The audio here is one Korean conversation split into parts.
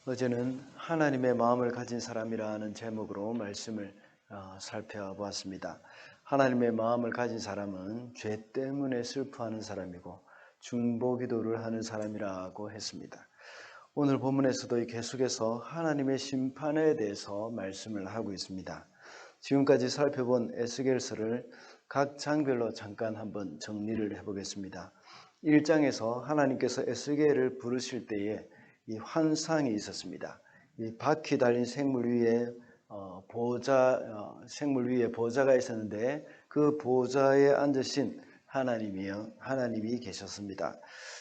어제는 하나님의 마음을 가진 사람이라는 제목으로 말씀을 살펴보았습니다. 하나님의 마음을 가진 사람은 죄 때문에 슬퍼하는 사람이고 중보기도를 하는 사람이라고 했습니다. 오늘 본문에서도 계속해서 하나님의 심판에 대해서 말씀을 하고 있습니다. 지금까지 살펴본 에스겔서를 각 장별로 잠깐 한번 정리를 해보겠습니다. 1장에서 하나님께서 에스겔을 부르실 때에 이 환상이 있었습니다. 이 바퀴 달린 생물 위에 생물 위에 보좌가 있었는데 그 보좌에 앉으신 하나님이 계셨습니다.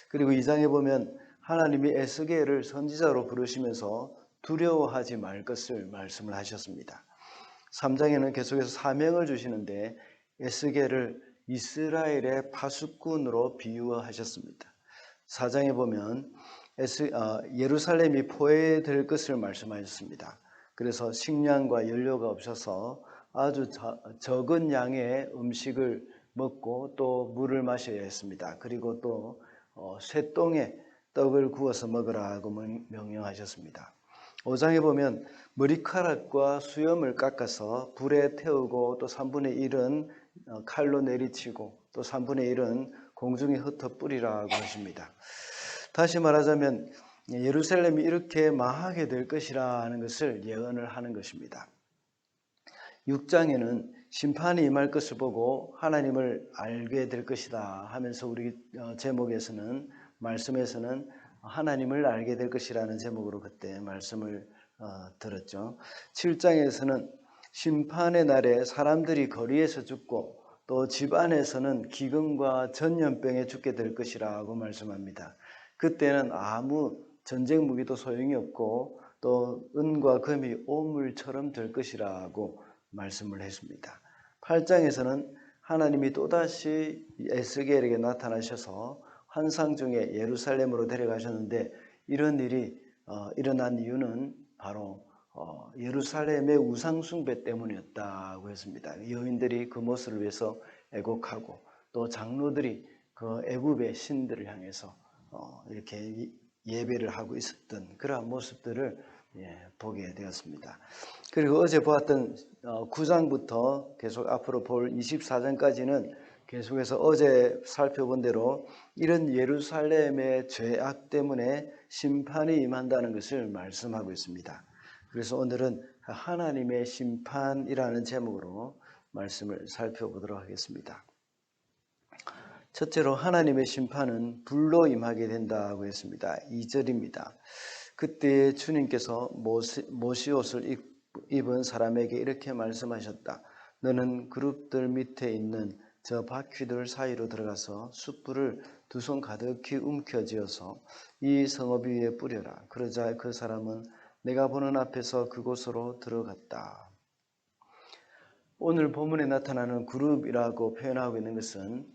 그리고 2장에 보면 하나님이 에스겔을 선지자로 부르시면서 두려워하지 말 것을 말씀을 하셨습니다. 3장에는 계속해서 사명을 주시는데 에스겔을 이스라엘의 파수꾼으로 비유하셨습니다. 4장에 보면 예루살렘이 포획될 것을 말씀하셨습니다. 그래서 식량과 연료가 없어서 아주 적은 양의 음식을 먹고 또 물을 마셔야 했습니다. 그리고 또 쇠똥에 떡을 구워서 먹으라고 명령하셨습니다. 5장에 보면 머리카락과 수염을 깎아서 불에 태우고 또 3분의 1은 칼로 내리치고 또 3분의 1은 공중에 흩어 뿌리라고 하십니다. 다시 말하자면 예루살렘이 이렇게 망하게 될 것이라는 것을 예언을 하는 것입니다. 6장에는 심판이 임할 것을 보고 하나님을 알게 될 것이다 하면서 우리 제목에서는 말씀에서는 하나님을 알게 될 것이라는 제목으로 그때 말씀을 들었죠. 7장에서는 심판의 날에 사람들이 거리에서 죽고 또 집안에서는 기근과 전염병에 죽게 될 것이라고 말씀합니다. 그때는 아무 전쟁 무기도 소용이 없고 또 은과 금이 오물처럼 될 것이라고 말씀을 했습니다. 8장에서는 하나님이 또다시 에스겔에게 나타나셔서 환상 중에 예루살렘으로 데려가셨는데 이런 일이 일어난 이유는 바로 예루살렘의 우상 숭배 때문이었다고 했습니다. 여인들이 그 모습을 위해서 애곡하고 또 장로들이 그 애굽의 신들을 향해서 이렇게 예배를 하고 있었던 그러한 모습들을 보게 되었습니다. 그리고 어제 보았던 9장부터 계속 앞으로 볼 24장까지는 계속해서 어제 살펴본 대로 이런 예루살렘의 죄악 때문에 심판이 임한다는 것을 말씀하고 있습니다. 그래서 오늘은 하나님의 심판이라는 제목으로 말씀을 살펴보도록 하겠습니다. 첫째로 하나님의 심판은 불로 임하게 된다고 했습니다. 2절입니다. 그때 주님께서 모시옷을 입은 사람에게 이렇게 말씀하셨다. 너는 그룹들 밑에 있는 저 바퀴들 사이로 들어가서 숯불을 2손 가득히 움켜쥐어서 이 성읍 위에 뿌려라. 그러자 그 사람은 내가 보는 앞에서 그곳으로 들어갔다. 오늘 본문에 나타나는 그룹이라고 표현하고 있는 것은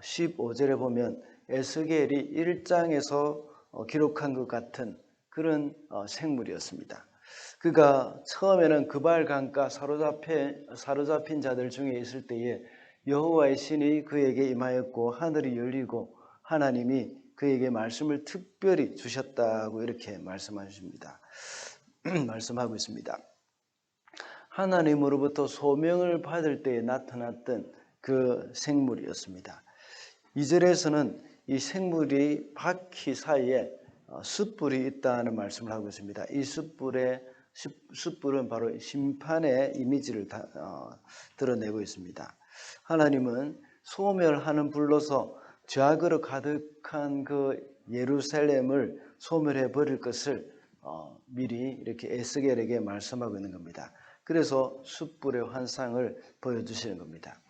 15절에 보면 에스겔이 1장에서 기록한 것 같은 그런 생물이었습니다. 그가 처음에는 그발강가 사로잡힌 자들 중에 있을 때에 여호와의 신이 그에게 임하였고 하늘이 열리고 하나님이 그에게 말씀을 특별히 주셨다고 이렇게 말씀하십니다. 말씀하고 있습니다. 하나님으로부터 소명을 받을 때에 나타났던 그 생물이었습니다. 2절에서는 이 생물이 바퀴 사이에 숯불이 있다는 말씀을 하고 있습니다. 이 숯불은 바로 심판의 이미지를 드러내고 있습니다. 하나님은 소멸하는 불로서 죄악으로 가득한 그 예루살렘을 소멸해 버릴 것을 미리 이렇게 에스겔에게 말씀하고 있는 겁니다. 그래서 숯불의 환상을 보여주시는 겁니다.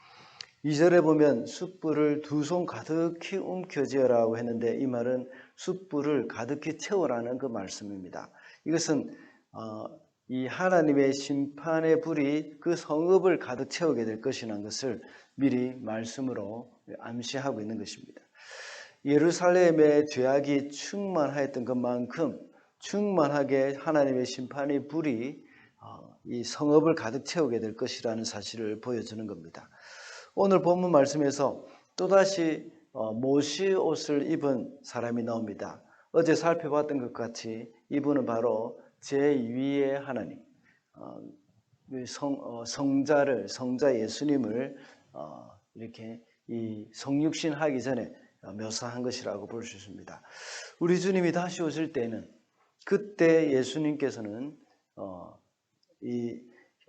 2절에 보면 숯불을 2손 가득히 움켜쥐어라고 했는데 이 말은 숯불을 가득히 채우라는 그 말씀입니다. 이것은 이 하나님의 심판의 불이 그 성읍을 가득 채우게 될 것이라는 것을 미리 말씀으로 암시하고 있는 것입니다. 예루살렘의 죄악이 충만하였던 것만큼 충만하게 하나님의 심판의 불이 이 성읍을 가득 채우게 될 것이라는 사실을 보여주는 겁니다. 오늘 본문 말씀에서 또다시 모시옷을 입은 사람이 나옵니다. 어제 살펴봤던 것 같이 이분은 바로 제2의 하나님, 성자 예수님을 이렇게 이 성육신 하기 전에 묘사한 것이라고 볼 수 있습니다. 우리 주님이 다시 오실 때는 그때 예수님께서는 이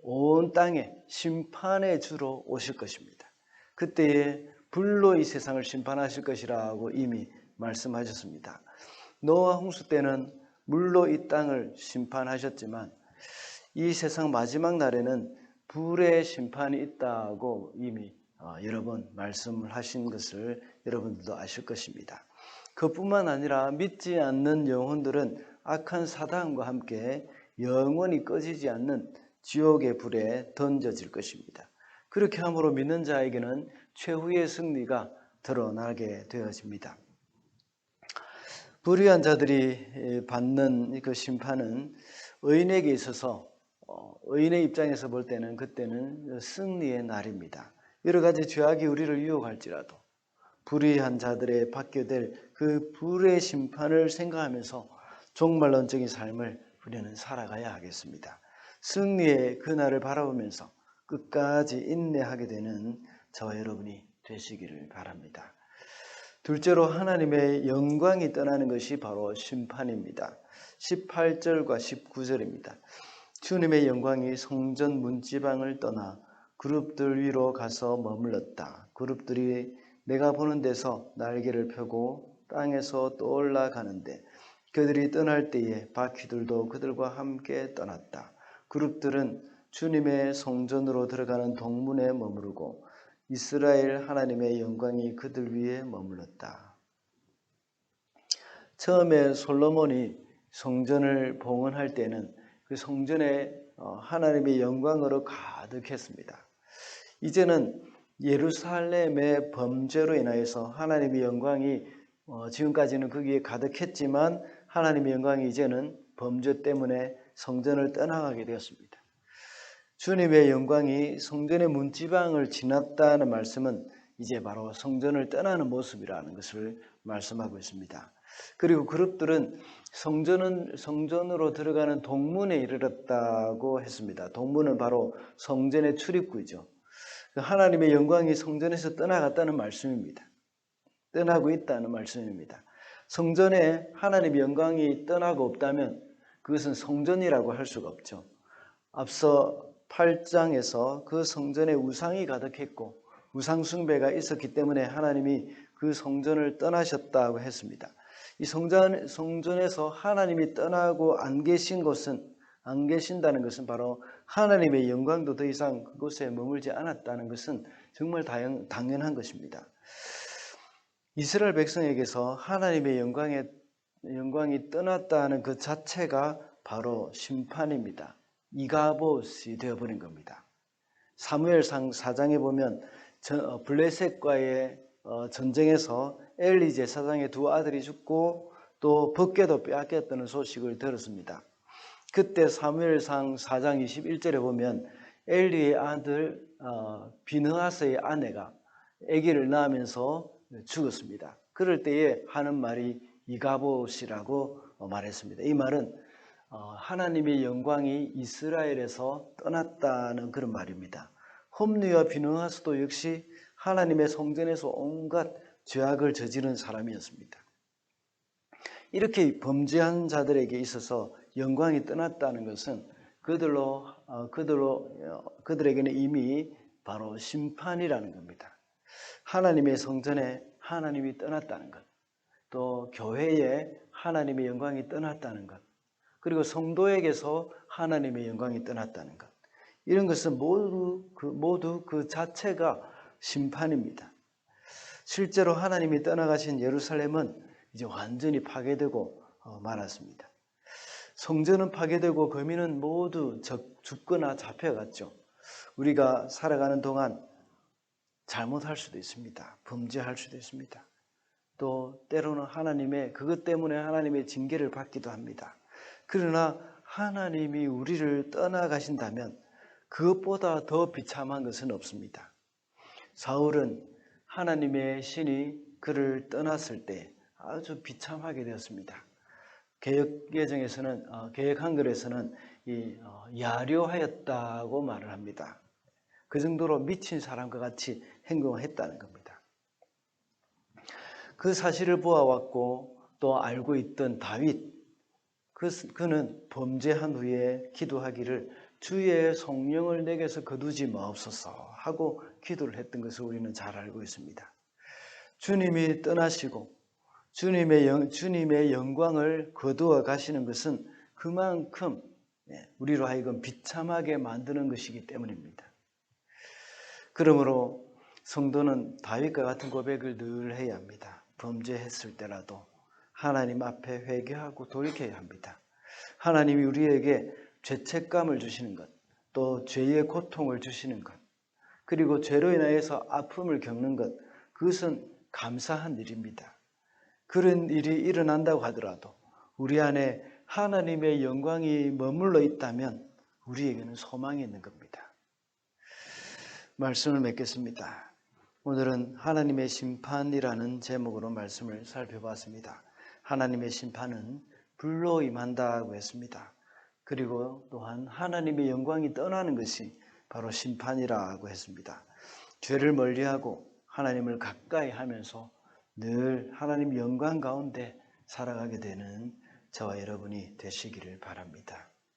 온 땅에 심판의 주로 오실 것입니다. 그때에 불로 이 세상을 심판하실 것이라고 이미 말씀하셨습니다. 노아 홍수 때는 물로 이 땅을 심판하셨지만 이 세상 마지막 날에는 불의 심판이 있다고 이미 여러 번 말씀을 하신 것을 여러분들도 아실 것입니다. 그뿐만 아니라 믿지 않는 영혼들은 악한 사단과 함께 영원히 꺼지지 않는 지옥의 불에 던져질 것입니다. 그렇게 함으로 믿는 자에게는 최후의 승리가 드러나게 되어집니다. 불의한 자들이 받는 그 심판은 의인에게 있어서 의인의 입장에서 볼 때는 그때는 승리의 날입니다. 여러 가지 죄악이 우리를 유혹할지라도 불의한 자들의 받게 될 그 불의 심판을 생각하면서 종말론적인 삶을 우리는 살아가야 하겠습니다. 승리의 그날을 바라보면서 끝까지 인내하게 되는 저와 여러분이 되시기를 바랍니다. 둘째로 하나님의 영광이 떠나는 것이 바로 심판입니다. 18절과 19절입니다. 주님의 영광이 성전 문지방을 떠나 그룹들 위로 가서 머물렀다. 그룹들이 내가 보는 데서 날개를 펴고 땅에서 떠올라가는데 그들이 떠날 때에 바퀴들도 그들과 함께 떠났다. 그룹들은 주님의 성전으로 들어가는 동문에 머무르고 이스라엘 하나님의 영광이 그들 위에 머물렀다. 처음에 솔로몬이 성전을 봉헌할 때는 그 성전에 하나님의 영광으로 가득했습니다. 이제는 예루살렘의 범죄로 인하여서 하나님의 영광이 지금까지는 거기에 가득했지만 하나님의 영광이 이제는 범죄 때문에 성전을 떠나가게 되었습니다. 주님의 영광이 성전의 문지방을 지났다는 말씀은 이제 바로 성전을 떠나는 모습이라는 것을 말씀하고 있습니다. 그리고 그룹들은 성전으로 들어가는 동문에 이르렀다고 했습니다. 동문은 바로 성전의 출입구이죠. 하나님의 영광이 성전에서 떠나갔다는 말씀입니다. 떠나고 있다는 말씀입니다. 성전에 하나님의 영광이 떠나고 없다면 그것은 성전이라고 할 수가 없죠. 앞서 8장에서 그 성전에 우상이 가득했고 우상 숭배가 있었기 때문에 하나님이 그 성전을 떠나셨다고 했습니다. 이 성전에서 하나님이 떠나고 안 계신다는 것은 바로 하나님의 영광도 더 이상 그곳에 머물지 않았다는 것은 정말 당연한 것입니다. 이스라엘 백성에게서 하나님의 영광이 떠났다는 그 자체가 바로 심판입니다. 이가봇이 되어버린 겁니다. 사무엘상 4장에 보면 블레셋과의 전쟁에서 엘리 제사장의 두 아들이 죽고 또 법궤도 빼앗겼다는 소식을 들었습니다. 그때 사무엘상 4장 21절에 보면 엘리의 아들 비느하스의 아내가 아기를 낳으면서 죽었습니다. 그럴 때에 하는 말이 이가봇이라고 말했습니다. 이 말은 하나님의 영광이 이스라엘에서 떠났다는 그런 말입니다. 홈리와 비느하스도 역시 하나님의 성전에서 온갖 죄악을 저지른 사람이었습니다. 이렇게 범죄한 자들에게 있어서 영광이 떠났다는 것은 그들에게는 이미 바로 심판이라는 겁니다. 하나님의 성전에 하나님이 떠났다는 것, 또 교회에 하나님의 영광이 떠났다는 것, 그리고 성도에게서 하나님의 영광이 떠났다는 것, 이런 것은 모두 그 자체가 심판입니다. 실제로 하나님이 떠나가신 예루살렘은 이제 완전히 파괴되고 말았습니다. 성전은 파괴되고 거민은 모두 죽거나 잡혀갔죠. 우리가 살아가는 동안 잘못할 수도 있습니다. 범죄할 수도 있습니다. 또 때로는 그것 때문에 하나님의 징계를 받기도 합니다. 그러나 하나님이 우리를 떠나가신다면 그것보다 더 비참한 것은 없습니다. 사울은 하나님의 신이 그를 떠났을 때 아주 비참하게 되었습니다. 개역 예정에서는 개역 한글에서는 야료하였다고 말을 합니다. 그 정도로 미친 사람과 같이 행동을 했다는 겁니다. 그 사실을 보아왔고 또 알고 있던 다윗, 그는 범죄한 후에 기도하기를 주의 성령을 내게서 거두지 마옵소서 하고 기도를 했던 것을 우리는 잘 알고 있습니다. 주님이 떠나시고 주님의 영광을 거두어 가시는 것은 그만큼 우리로 하여금 비참하게 만드는 것이기 때문입니다. 그러므로 성도는 다윗과 같은 고백을 늘 해야 합니다. 범죄했을 때라도 하나님 앞에 회개하고 돌이켜야 합니다. 하나님이 우리에게 죄책감을 주시는 것, 또 죄의 고통을 주시는 것, 그리고 죄로 인하여서 아픔을 겪는 것, 그것은 감사한 일입니다. 그런 일이 일어난다고 하더라도 우리 안에 하나님의 영광이 머물러 있다면 우리에게는 소망이 있는 겁니다. 말씀을 맺겠습니다. 오늘은 하나님의 심판이라는 제목으로 말씀을 살펴봤습니다. 하나님의 심판은 불로 임한다고 했습니다. 그리고 또한 하나님의 영광이 떠나는 것이 바로 심판이라고 했습니다. 죄를 멀리하고 하나님을 가까이 하면서 늘 하나님 영광 가운데 살아가게 되는 저와 여러분이 되시기를 바랍니다.